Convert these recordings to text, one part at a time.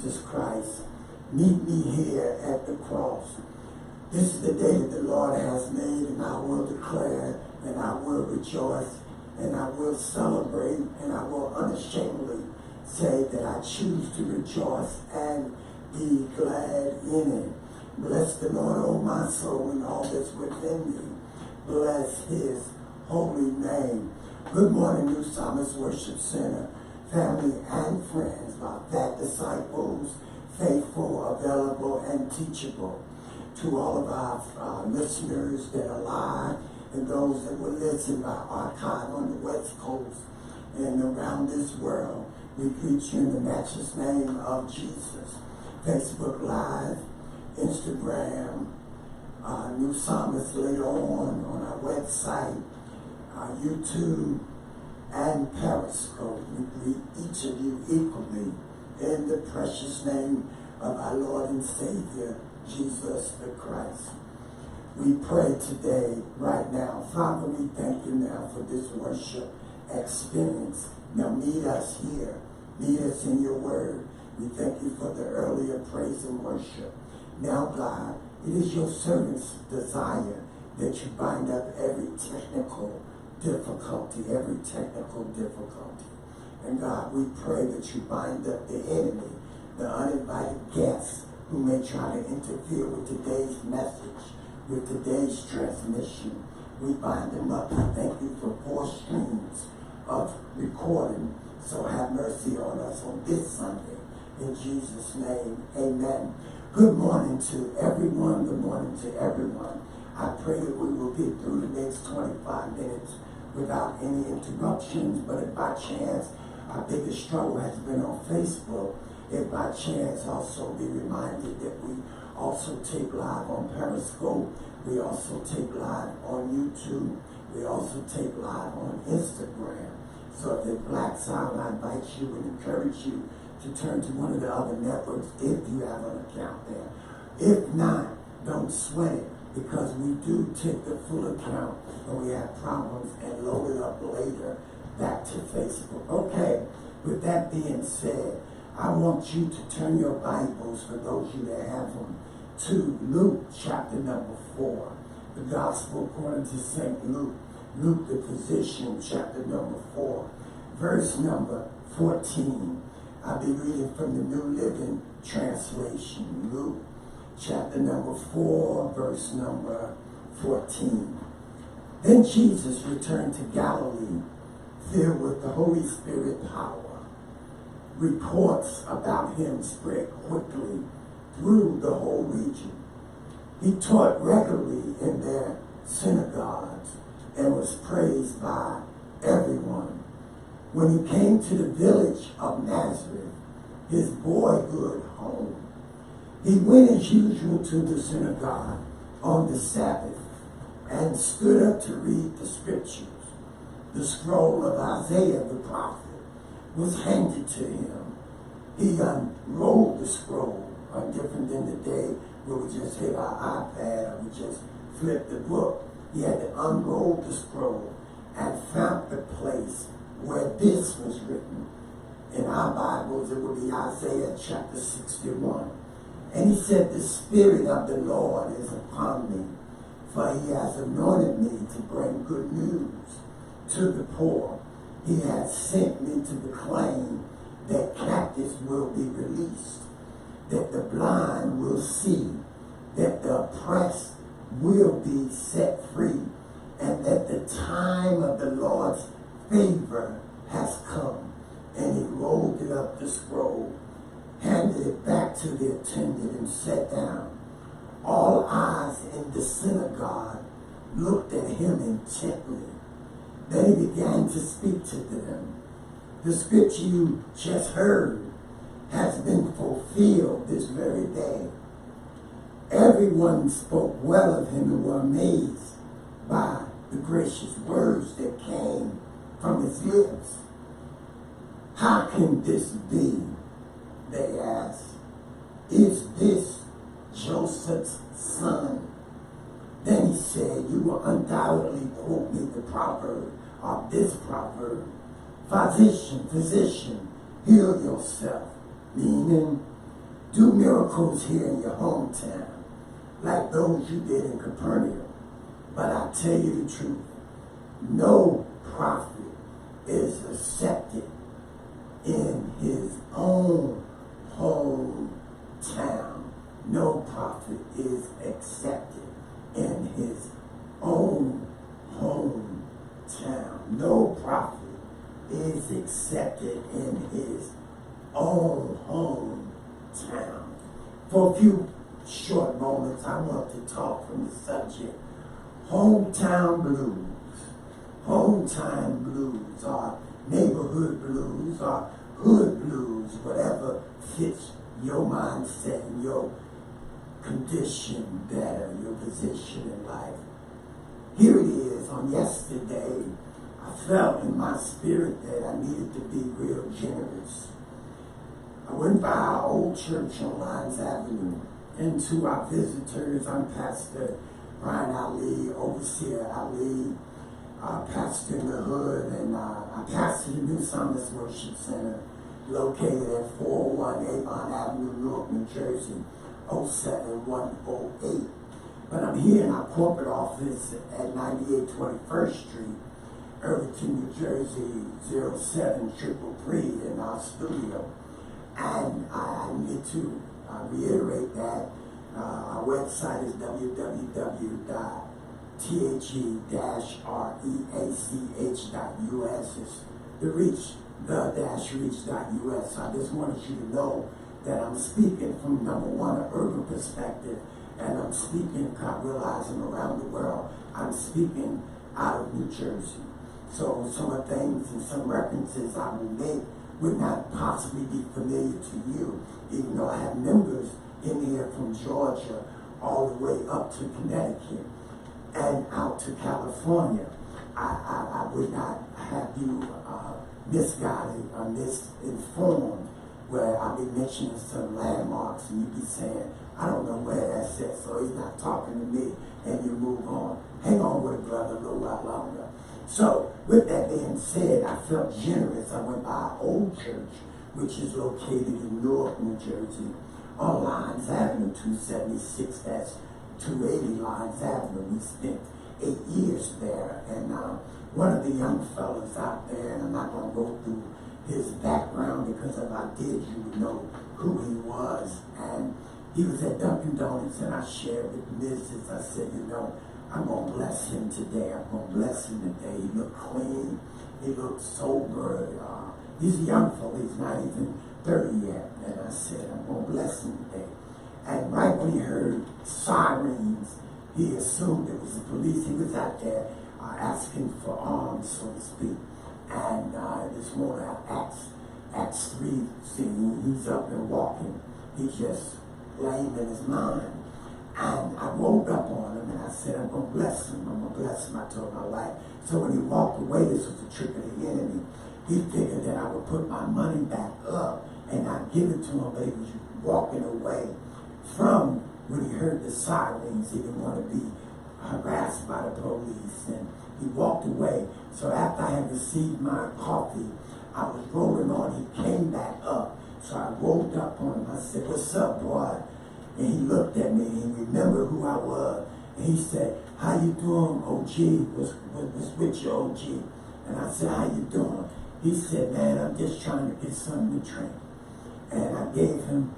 Jesus Christ, meet me here at the cross. This is the day that the Lord has made, and I will declare, and I will rejoice, and I will celebrate, and I will unashamedly say that I choose to rejoice and be glad in it. Bless the Lord, O my soul, and all that's within me. Bless his holy name. Good morning, New Psalmist Worship Center, family and friends, my fat disciples, faithful, available, and teachable. To all of our listeners that are live and those that will listen by archive on the West Coast and around this world, we greet you in the matchless name of Jesus. Facebook Live, Instagram, New Psalmist later on our website, YouTube, and Periscope. We greet each of you equally in the precious name of our Lord and Savior, Jesus the Christ. We pray today, right now. Father, we thank you now for this worship experience. Now meet us here. Meet us in your word. We thank you for the earlier praise and worship. Now, God, it is your servant's desire that you bind up every technical difficulty. And God, we pray that you bind up the enemy, the uninvited guests who may try to interfere with today's message, with today's transmission. We bind them up. We thank you for 4 streams of recording. So have mercy on us on this Sunday. In Jesus' name, amen. Good morning to everyone. Good morning to everyone. I pray that we will get through the next 25 minutes without any interruptions. But if by chance our biggest struggle has been on Facebook, if by chance also be reminded that we also take live on Periscope, we also take live on YouTube, we also take live on Instagram. So if it blacks out, I invite you and encourage you to turn to one of the other networks if you have an account there. If not, don't sweat it, because we do take the full account when we have problems and load it up later back to Facebook. Okay, with that being said, I want you to turn your Bibles, for those of you that have them, to Luke chapter number 4. The Gospel according to St. Luke. Luke the physician, chapter number 4, verse number 14. I'll be reading from the New Living Translation. Luke chapter number 4, verse number 14. Then Jesus returned to Galilee, filled with the Holy Spirit power. Reports about him spread quickly through the whole region. He taught regularly in their synagogues and was praised by everyone. When he came to the village of Nazareth, his boyhood home, he went as usual to the synagogue on the Sabbath and stood up to read the scriptures. The scroll of Isaiah the prophet was handed to him. He unrolled the scroll, different than the day where we just hit our iPad or we just flip the book. He had to unroll the scroll and found the place where this was written. In our Bibles, it would be Isaiah chapter 61. And he said, "The Spirit of the Lord is upon me, for he has anointed me to bring good news to the poor. He has sent me to proclaim that captives will be released, that the blind will see, that the oppressed will be set free, and that the time of the Lord's favor has come." And he rolled it up the scroll, handed it back to the attendant, and sat down. All eyes in the synagogue looked at him intently. Then he began to speak to them. "The scripture you just heard has been fulfilled this very day." Everyone spoke well of him and were amazed by the gracious words that came from his lips. "How can this be?" they asked. "Is this Joseph's son?" Then he said, "You will undoubtedly quote me the proverb of this proverb, 'Physician, physician, heal yourself,' meaning do miracles here in your hometown, like those you did in Capernaum. But I tell you the truth, no prophet is accepted in his own hometown. No prophet is accepted in his own hometown. No prophet is accepted in his own hometown. For a few short moments, I want to talk from the subject, hometown blues. Hometown blues, or neighborhood blues, or hood blues, whatever fits your mindset and your condition better, your position in life. Here it is. On yesterday, I felt in my spirit that I needed to be real generous. I went by our old church on Lyons Avenue, and to our visitors, I'm Pastor Brian Ali, Overseer Ali, pastor in the hood, and I pastor the new Psalmist Worship Center located at 401 Avon Avenue, Newark, New Jersey, 07108. But I'm here in our corporate office at 9821st Street, Irvington, New Jersey, 07333 in our studio. And I need to reiterate that our website is www.the-reach.us. It's the-reach.us. So I just wanted you to know that I'm speaking from, number one, an urban perspective, and I'm speaking, realizing around the world, I'm speaking out of New Jersey. So some of the things and some references I will make would not possibly be familiar to you, even though I have members in here from Georgia all the way up to Connecticut and out to California. I would not have you misguided or misinformed, where I'll be mentioning some landmarks and you be saying, I don't know where that's at, so he's not talking to me, and you move on. Hang on with it, brother, a little while longer. So, with that being said, I felt generous. I went by our old church, which is located in Newark, New Jersey, on Lyons Avenue, 276-280 Lyons Avenue. We spent 8 years there, and one of the young fellas out there, and I'm not going to go through his background, because if I did, you would know who he was. And he was at Dunkin' Donuts, and I shared with Mrs. I said, you know, I'm going to bless him today. I'm going to bless him today. He looked clean. He looked sober. He's a young fella. He's not even 30 yet. And I said, I'm going to bless him today. And right when he heard sirens, he assumed it was the police. He was out there asking for arms, so to speak. And this morning, Acts 3 scene, he's up and walking. He's just lame in his mind. And I woke up on him and I said, I'm going to bless him. I'm going to bless him. I told my wife. So when he walked away, this was a trick of the enemy. He figured that I would put my money back up and not give it to him, but he was walking away from when he heard the sirens. He didn't want to be harassed by the police, and he walked away. So after I had received my coffee, I was rolling on. He came back up. So I rolled up on him. I said, what's up, boy? And he looked at me and he remembered who I was. And he said, how you doing, OG? What's with you, OG? And I said, how you doing? He said, man, I'm just trying to get something to drink. And I gave him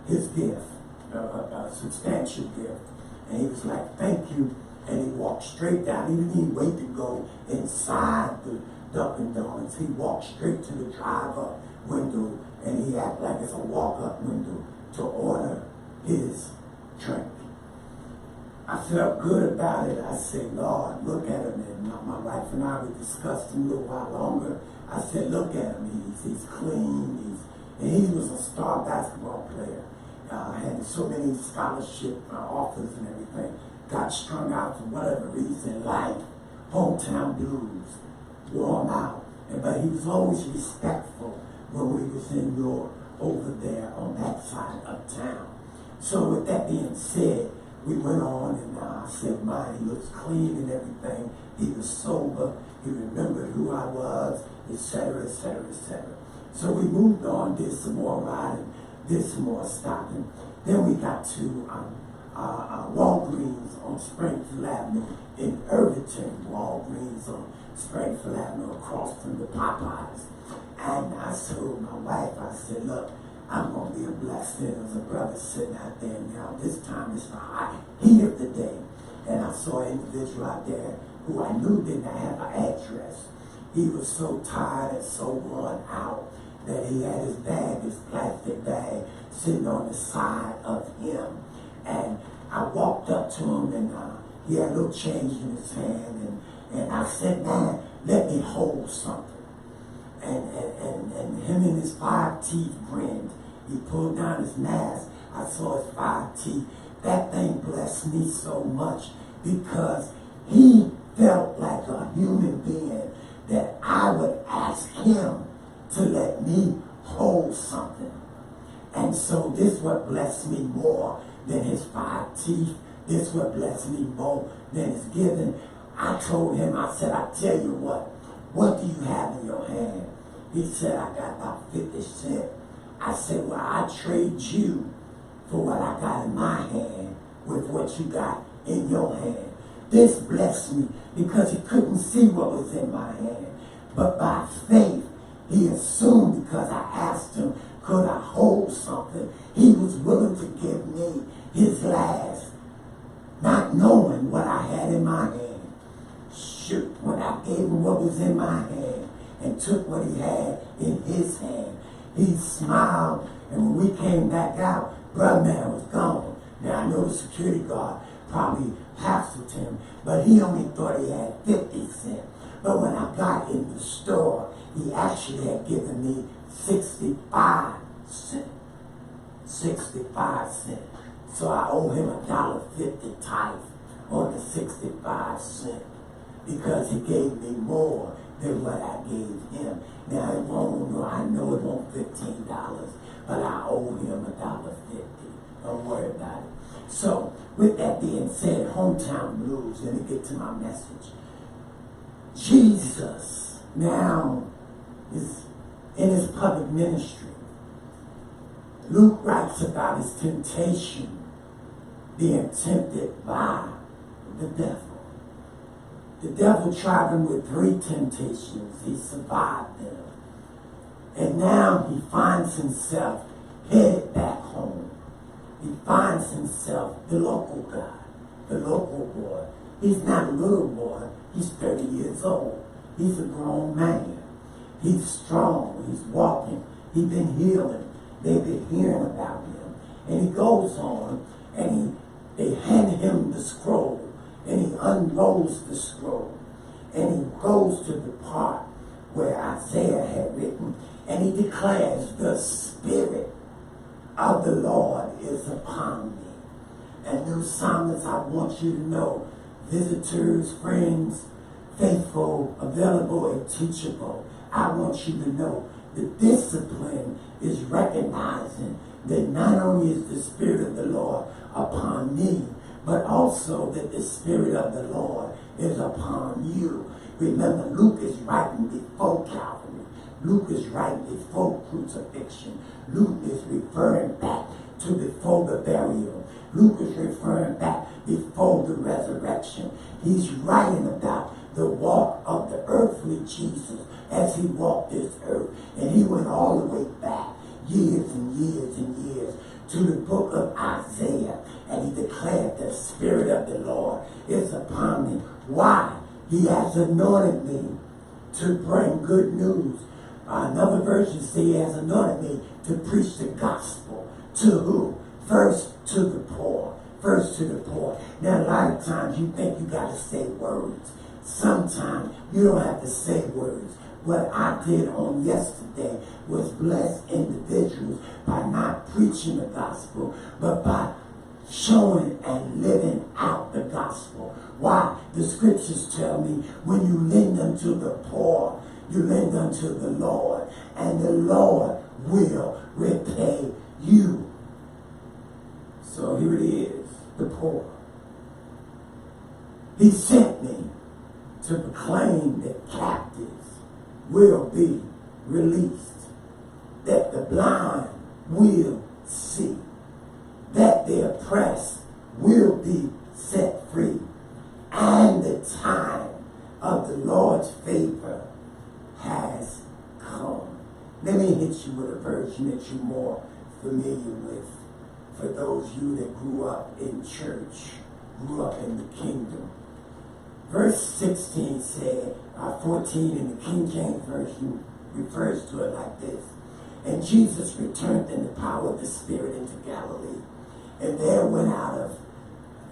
his gift, a substantial gift. And he was like, thank you. And he walked straight down. He didn't even wait to go inside the Dunkin' Donuts. He walked straight to the drive-up window, and he acted like it's a walk-up window to order his drink. I felt good about it. I said, Lord, look at him. And my wife and I, we discussed him a little while longer. I said, look at him. He's clean. And he was a star basketball player. Had so many scholarship offers and everything. Got strung out for whatever reason, life, hometown blues, wore him out. But he was always respectful when we was in York, over there on that side of town. So with that being said, we went on, and I said, man, he looks clean and everything. He was sober. He remembered who I was, etc., etc., etc. So we moved on, did some more riding. this more stopping. Then we got to Walgreens on Springfield Avenue in Irvington, Walgreens on Springfield Avenue across from the Popeyes. And I told my wife, I said, look, I'm going to be a blessing. There was a brother sitting out there now. This time it's the hot heat of the day. And I saw an individual out there who I knew didn't have an address. He was so tired and so worn out that he had his bag, his plastic bag, sitting on the side of him. And I walked up to him and he had a little change in his hand. And I said, man, let me hold something. And him and his 5 teeth grinned. He pulled down his mask. I saw his 5 teeth. That thing blessed me so much because he felt like a human being that I would ask him to let me hold something. And so this what blessed me more than his 5 teeth. This what blessed me more than his giving. I told him, I said, I tell you what do you have in your hand? He said, I got about 50 cents. I said, well, I trade you for what I got in my hand with what you got in your hand. This blessed me because he couldn't see what was in my hand. But by faith, he assumed because I asked him, could I hold something? He was willing to give me his last, not knowing what I had in my hand. Shoot, when I gave him what was in my hand and took what he had in his hand, he smiled, and when we came back out, brother man was gone. Now I know the security guard probably hassled him, but he only thought he had 50 cents. But when I got in the store, he actually had given me 65 cents. 65 cents. So I owe him $1.50 tithe on the 65 cents because he gave me more than what I gave him. Now I know it won't $15, but I owe him $1.50. Don't worry about it. So with that being said, hometown blues, let me get to my message. Jesus now is in his public ministry. Luke writes about his temptation being tempted by the devil. The devil tried him with 3 temptations. He survived them. And now he finds himself headed back home. He finds himself the local guy, the local boy. He's not a little boy. He's 30 years old. He's a grown man. He's strong. He's walking. He's been healing. They've been hearing about him. And he goes on and they hand him the scroll. And he unrolls the scroll. And he goes to the part where Isaiah had written. And he declares, the Spirit of the Lord is upon me. And new Psalmist, I want you to know, visitors, friends, faithful, available, and teachable, I want you to know the discipline is recognizing that not only is the Spirit of the Lord upon me, but also that the Spirit of the Lord is upon you. Remember, Luke is writing before Calvary. Luke is writing before crucifixion. Luke is referring back to before the burial. Luke is referring back before the resurrection. He's writing about the walk of the earthly Jesus as he walked this earth. And he went all the way back, years and years and years, to the book of Isaiah. And he declared the Spirit of the Lord is upon me. Why? He has anointed me to bring good news. Another version says he has anointed me to preach the gospel. To who? First to the poor. First to the poor. Now a lot of times you think you got to say words. Sometimes you don't have to say words. What I did on yesterday was bless individuals by not preaching the gospel, but by showing and living out the gospel. Why? The scriptures tell me when you lend unto the poor, you lend unto the Lord, and the Lord will repay you. So here it is, the poor. He sent me to proclaim that captives will be released, that the blind will the oppressed will be set free, and the time of the Lord's favor has come. Let me hit you with a version that you're more familiar with. For those of you that grew up in church, grew up in the kingdom. Verse 16 said, 14 in the King James Version refers to it like this. And Jesus returned in the power of the Spirit into Galilee. And there went out of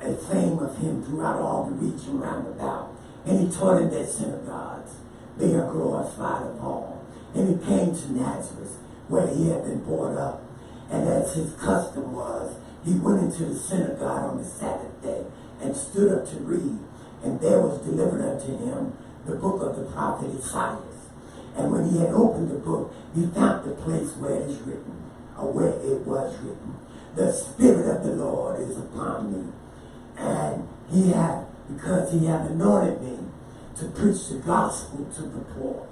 a fame of him throughout all the region round about. And he taught in their synagogues, being glorified of all. And he came to Nazareth, where he had been brought up. And as his custom was, he went into the synagogue on the Sabbath day and stood up to read. And there was delivered unto him the book of the prophet Isaiah. And when he had opened the book, he found the place where it is written, or where it was written, the Spirit of the Lord is upon me. And because he hath anointed me to preach the gospel to the poor.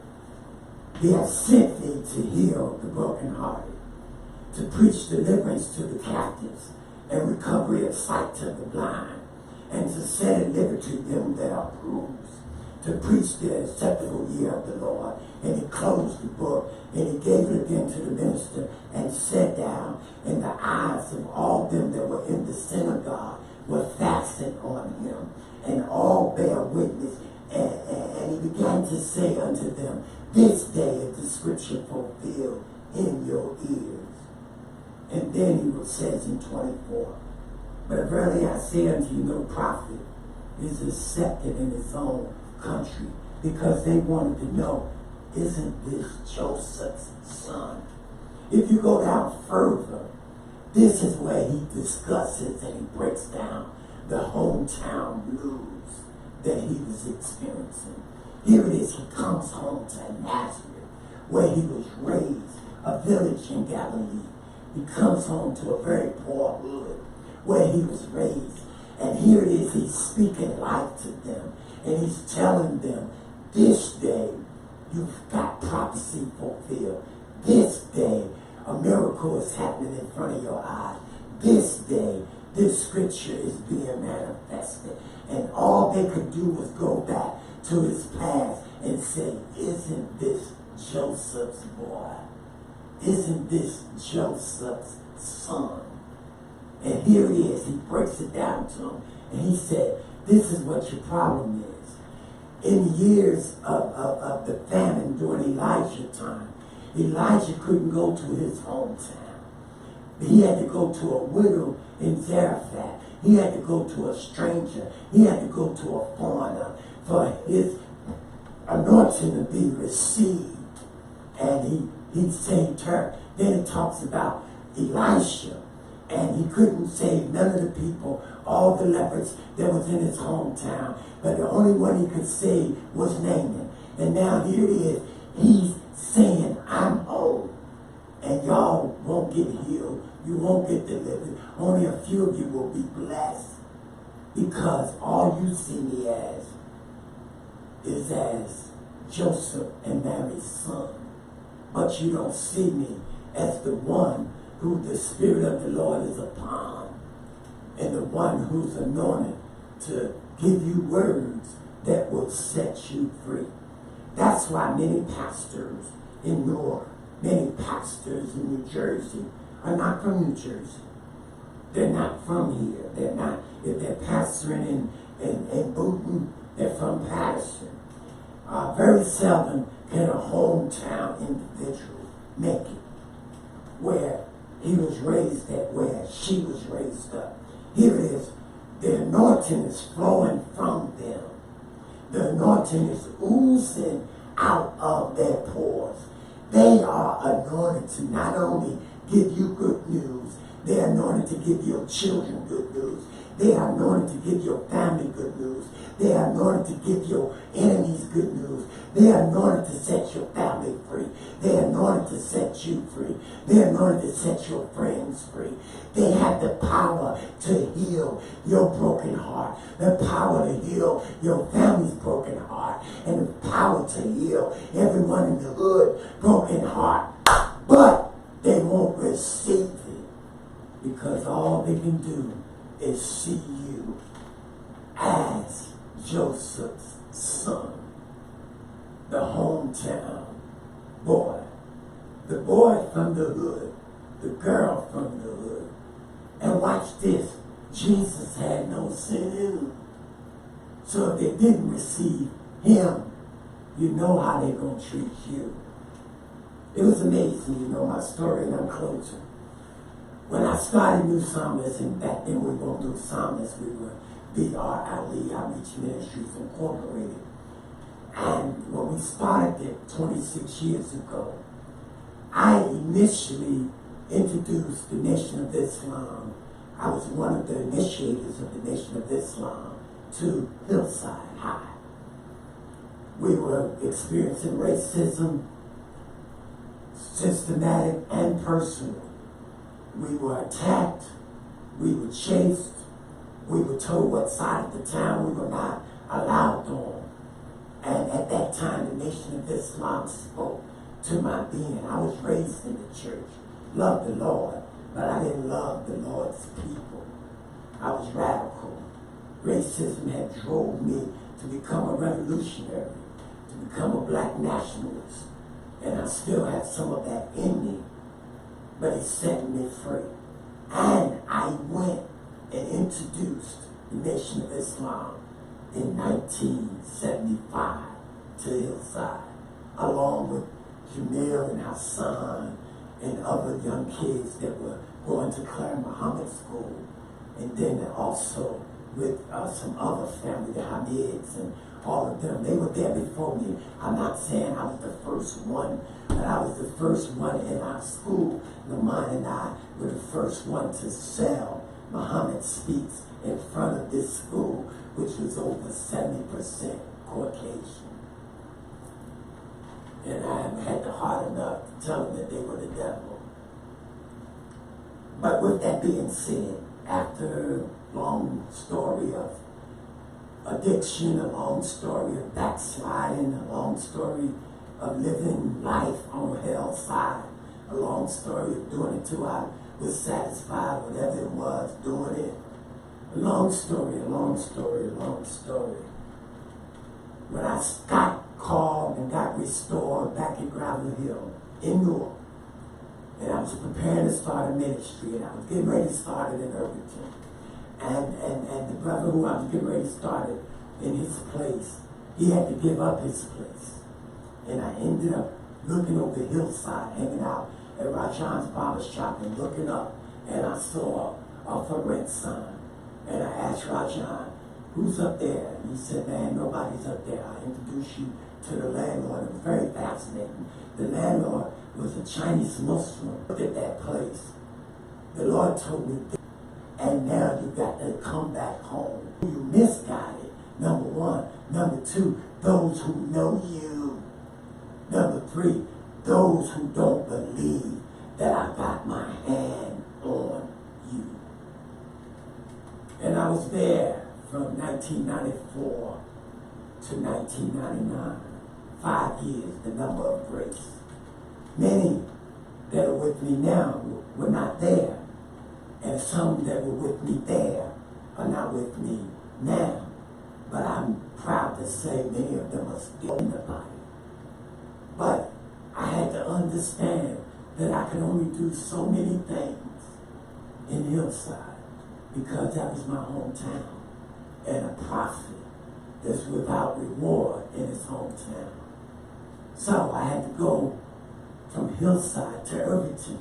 He hath sent me to heal the brokenhearted, to preach deliverance to the captives, and recovery of sight to the blind, and to set at liberty them that are bruised, to preach the acceptable year of the Lord. And he closed the book, and he gave it again to the minister, and sat down, and the eyes of all them that were in the synagogue were fastened on him, and all bare witness. And he began to say unto them, this day is the scripture fulfilled in your ears. And then he says in 24, but verily I say unto you, no prophet is accepted in his own country. Because they wanted to know, isn't this Joseph's son? If you go down further, this is where he discusses and he breaks down the hometown blues that he was experiencing. Here it is, he comes home to Nazareth, where he was raised, a village in Galilee. He comes home to a very poor hood, where he was raised. And here it is, he's speaking life to them. And he's telling them, this day, you've got prophecy fulfilled. This day, a miracle is happening in front of your eyes. This day, this scripture is being manifested. And all they could do was go back to his past and say, isn't this Joseph's boy? Isn't this Joseph's son? And here he is. He breaks it down to him. And he said, this is what your problem is. In the years of the famine during Elijah's time, Elijah couldn't go to his hometown. He had to go to a widow in Zarephath. He had to go to a stranger. He had to go to a foreigner for his anointing to be received. And he saved her. Then it talks about Elisha. And he couldn't save none of the people, all the lepers that was in his hometown. But the only one he could save was Naaman. And now here it is. He's saying, I'm home. And y'all won't get healed. You won't get delivered. Only a few of you will be blessed. Because all you see me as is as Joseph and Mary's son. But you don't see me as the one who the Spirit of the Lord is upon, and the one who's anointed to give you words that will set you free. That's why many pastors in Newark, many pastors in New Jersey are not from New Jersey. They're not from here. They're not. If they're pastoring in Booton, they're from Patterson. Very seldom can a hometown individual make it where he was raised at, where she was raised up. Here it is. The anointing is flowing from them. The anointing is oozing out of their pores. They are anointed to not only give you good news, they are anointed to give your children good news. They are anointed to give your family good news. They are anointed to give your enemies good news. They are anointed to set your family free. They are anointed to set you free. They are anointed to set your friends free. They have the power to heal your broken heart, the power to heal your family's broken heart, and the power to heal everyone in the hood broken heart. But they won't receive it because all they can do is see you as Joseph's son, the hometown boy, the boy from the hood, the girl from the hood. And watch this, Jesus had no sin in him. So if they didn't receive him, you know how they're going to treat you. It was amazing, you know, my story, and I'm closing. When I started New Psalmist, and back then we won't do Psalmist, we were BRLE, Outreach Ministries Incorporated. And when we started it 26 years ago, I initially introduced the Nation of Islam. I was one of the initiators of the Nation of Islam to Hillside High. We were experiencing racism, systematic and personal. We were attacked, we were chased, we were told what side of the town we were not allowed on. And at that time, the Nation of Islam spoke to my being. I was raised in the church, loved the Lord, but I didn't love the Lord's people. I was radical. Racism had drove me to become a revolutionary, to become a black nationalist. And I still have some of that in me, but it set me free. And I went and introduced the Nation of Islam in 1975 to Hillside, along with Jamil and Hassan and other young kids that were going to Claire Muhammad School, and then also with some other family, the Hamids and all of them. They were there before me. I'm not saying I was the first one, but I was the first one in our school. Lamont and I were the first one to sell Muhammad Speaks in front of this school, which was over 70% Caucasian. And I had the heart enough to tell them that they were the devil. But with that being said, after a long story of addiction, a long story of backsliding, a long story of living life on hell's side, a long story of doing it till I was satisfied, whatever it was, doing it. A long story, a long story, a long story. When I got called and got restored back at Gravel Hill in Newark, and I was preparing to start a ministry, and I was getting ready to start it in Irvington. And the brother who I was getting ready to start it in his place, he had to give up his place. And I ended up looking over the hillside, hanging out at Rajan's barber shop and looking up, and I saw a for rent sign. And I asked Rajan, who's up there? And he said, man, nobody's up there. I introduced you to the landlord. It was very fascinating. The landlord was a Chinese Muslim. Look at that place. The Lord told me, and now you got to come back home. You misguided, number one. Number two, those who know you. Number three, those who don't believe that I got my hand on you. And I was there from 1994 to 1999. 5 years, the number of grace. Many that are with me now were not there. And some that were with me there are not with me now. But I'm proud to say many of them are still in the body. But I had to understand that I could only do so many things in Hillside because that was my hometown. And a prophet that's without reward in his hometown. So I had to go from Hillside to Irvington.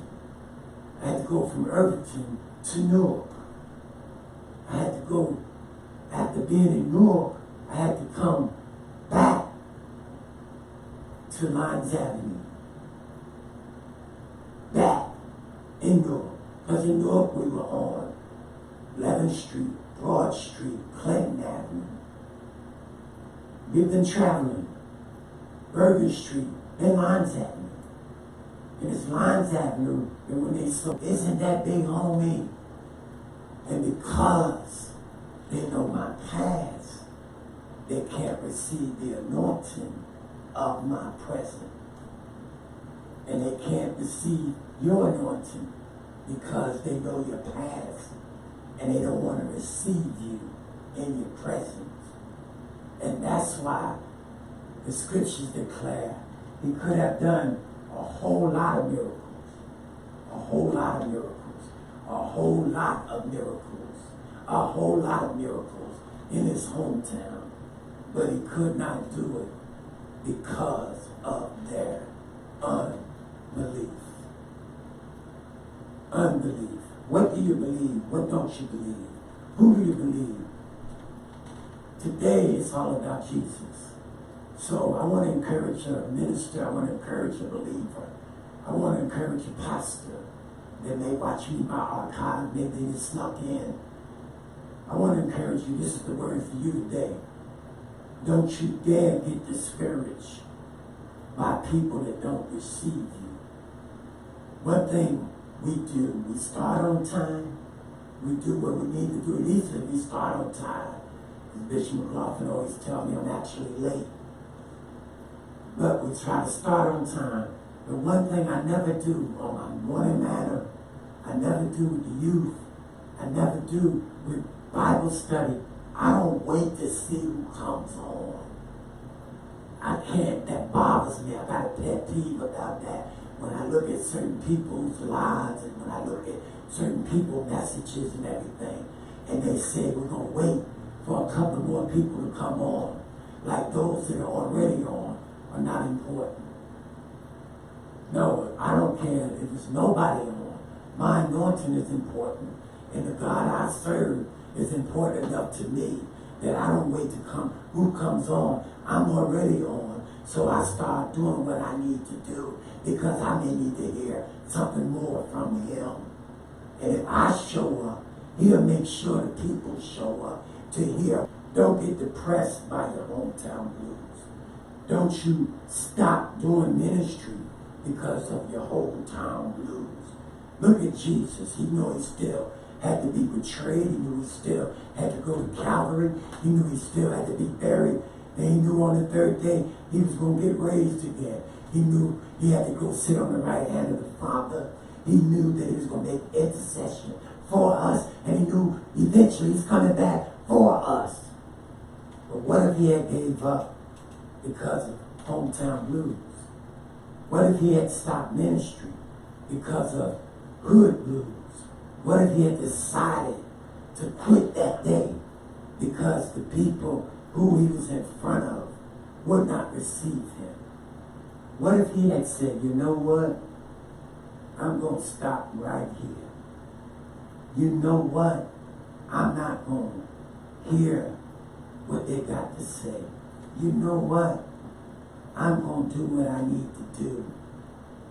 I had to go from Irvington to Newark. I had to go, after being in Newark, I had to come back to Lyons Avenue. Back in Newark. Because in Newark we were on 11th Street, Broad Street, Clinton Avenue. We've been traveling Burger Street, then Lyons Avenue. And it's Lyons Avenue, and when they saw, isn't that big, homie? And because they know my past, they can't receive the anointing of my present. And they can't receive your anointing because they know your past and they don't want to receive you in your presence. And that's why the scriptures declare he could have done a whole lot of miracles, a whole lot of miracles, a whole lot of miracles, a whole lot of miracles in his hometown. But he could not do it because of their unbelief. Unbelief. What do you believe? What don't you believe? Who do you believe? Today it's all about Jesus. So I want to encourage a minister. I want to encourage a believer. I want to encourage a pastor that may watch me by archive. Maybe they snuck in. I want to encourage you. This is the word for you today. Don't you dare get discouraged by people that don't receive you. One thing we do, we start on time. We do what we need to do. At least if we start on time. As Bishop McLaughlin always tells me, I'm actually late. But we try to start on time. But one thing I never do on my morning manner, I never do with the youth, I never do with Bible study. I don't wait to see who comes on. I can't, that bothers me. I got a pet peeve about that. When I look at certain people's lives and when I look at certain people's messages and everything, and they say we're going to wait for a couple more people to come on, like those that are already on are not important. No, I don't care if there's nobody on. My anointing is important, and the God I serve is important enough to me that I don't wait to come. Who comes on? I'm already on, so I start doing what I need to do because I may need to hear something more from him. And if I show up, he'll make sure the people show up to hear. Don't get depressed by your hometown blues. Don't you stop doing ministry because of your hometown blues. Look at Jesus. He knew he still had to be betrayed. He knew he still had to go to Calvary. He knew he still had to be buried. And he knew on the third day he was going to get raised again. He knew he had to go sit on the right hand of the Father. He knew that he was going to make intercession for us. And he knew eventually he's coming back for us. But what if he had gave up because of hometown blues? What if he had stopped ministry because of hood blues? What if he had decided to quit that day because the people who he was in front of would not receive him? What if he had said, you know what? I'm going to stop right here. You know what? I'm not going to hear what they got to say. You know what? I'm going to do what I need to do.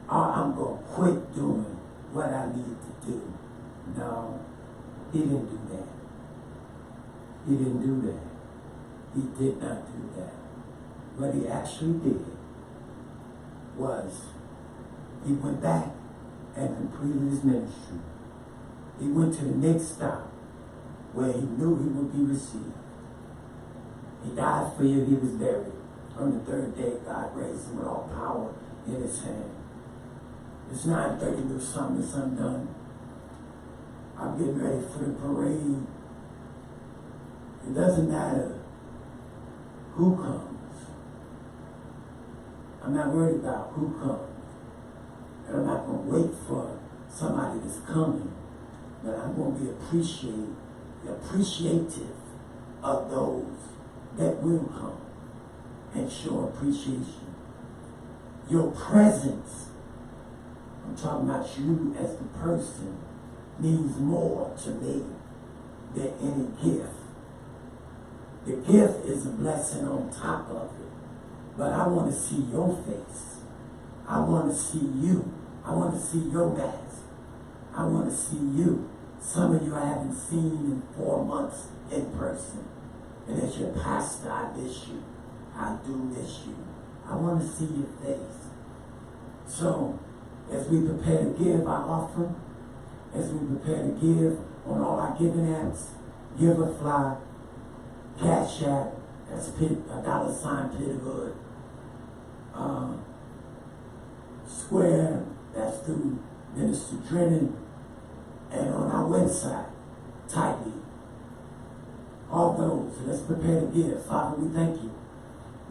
Or I'm going to quit doing what I need to do. No, he didn't do that. He didn't do that. He did not do that. What he actually did was he went back and completed his ministry. He went to the next stop where he knew he would be received. He died for you, he was buried. On the third day, God raised him with all power in his hand. It's 9:30, do something that's undone. I'm getting ready for the parade. It doesn't matter who comes. I'm not worried about who comes. And I'm not going to wait for somebody that's coming. But I'm going to be appreciative of those that will come and show appreciation. Your presence, I'm talking about you as the person, means more to me than any gift. The gift is a blessing on top of it. But I want to see your face. I want to see you. I want to see your mask. I want to see you. Some of you I haven't seen in 4 months in person. And as your pastor, I miss you. I do miss you. I want to see your face. So, as we prepare to give our offering, as we prepare to give on all our giving apps, Give a Fly, Cash App, that's $, Pit of Good. Square, that's through Minister Drennan. and on our website, tightly. All those, let's prepare to give. Father, we thank you.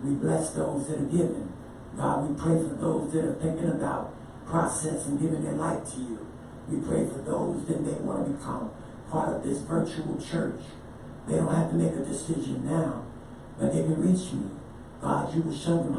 We bless those that are giving. God, we pray for those that are thinking about processing, giving their life to you. We pray for those that may want to become part of this virtual church. They don't have to make a decision now, but they can reach me. God, you will show them how.